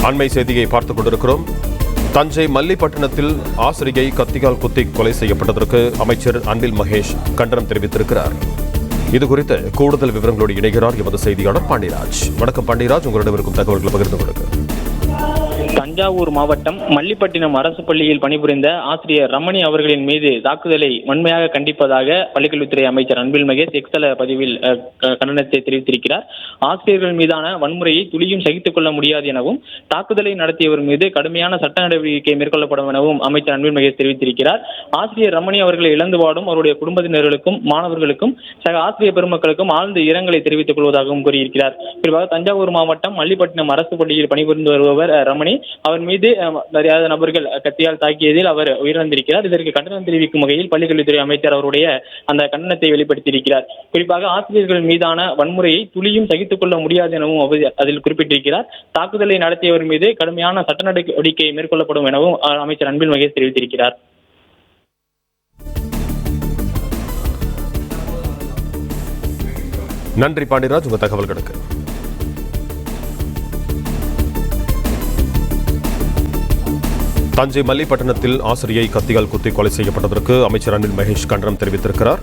அண்மை செய்தியை பார்த்துக் கொண்டிருக்கிறோம். தஞ்சை மல்லிப்பட்டினத்தில் ஆசிரியை கத்தியால் குத்தி கொலை செய்யப்பட்டதற்கு அமைச்சர் அன்பில் மகேஷ் கண்டனம் தெரிவித்திருக்கிறார். இதுகுறித்து கூடுதல் விவரங்களோடு இணைகிறார் எமது செய்தியாளர் பாண்டியராஜ். வணக்கம் பாண்டியராஜ், உங்களிடம் இருக்கும் தகவல்களை பகிர்ந்து கொள்ளுங்க. தஞ்சாவூர் மாவட்டம் மல்லிப்பட்டினம் அரசு பள்ளியில் பணிபுரிந்த ஆசிரியர் ரமணி அவர்களின் மீது தாக்குதலை வன்மையாக கண்டிப்பதாக பள்ளிக்கல்வித்துறை அமைச்சர் அன்பில் மகேஷ் எக்ஸல பதிவில் கண்டனத்தை தெரிவித்திருக்கிறார். ஆசிரியர்கள் மீதான வன்முறையை துளியும் சகித்துக் கொள்ள முடியாது எனவும் தாக்குதலை நடத்தியவர் மீது கடுமையான சட்ட நடவடிக்கை மேற்கொள்ளப்படும் எனவும் அமைச்சர் அன்பில் மகேஷ் தெரிவித்திருக்கிறார். ஆசிரியர் ரமணி அவர்களை இழந்து வாடும் அவருடைய குடும்பத்தினர்களுக்கும் மாணவர்களுக்கும் சக ஆசிரியர் பெருமக்களுக்கும் ஆழ்ந்த இரங்கலை தெரிவித்துக் கொள்வதாகவும் கூறியிருக்கிறார். குறிப்பாக தஞ்சாவூர் மாவட்டம் மல்லிப்பட்டினம் அரசு பள்ளியில் பணிபுரிந்து வருபவர் ரமணி, அவர் மீது அறியாத நபர்கள் கத்தியால் தாக்கியதில் அவர் உயிரிழந்திருக்கிறார். இதற்கு கண்டனம் தெரிவிக்கும் வகையில் பள்ளிக்கல்வித்துறை அமைச்சர் அவருடைய அந்த கண்டனத்தை வெளிப்படுத்தியிருக்கிறார். குறிப்பாக ஆசிரியர்கள் மீதான வன்முறையை துளியும் சகித்துக் கொள்ள முடியாது எனவும் அதில் குறிப்பிட்டிருக்கிறார். தாக்குதலை நடத்தியவர் மீது கடுமையான சட்ட நடவடிக்கை மேற்கொள்ளப்படும் எனவும் அமைச்சர் அன்பில் மகேஷ் தெரிவித்திருக்கிறார். நன்றி பாண்டியராஜ், உங்க தகவல்களுக்கு. தஞ்சை மல்லிப்பட்டினத்தில் ஆசிரியை கத்தியால் குத்தி கொலை செய்யப்பட்டதற்கு அமைச்சர் அன்பில் மகேஷ் கண்டனம் தெரிவித்திருக்கிறார்.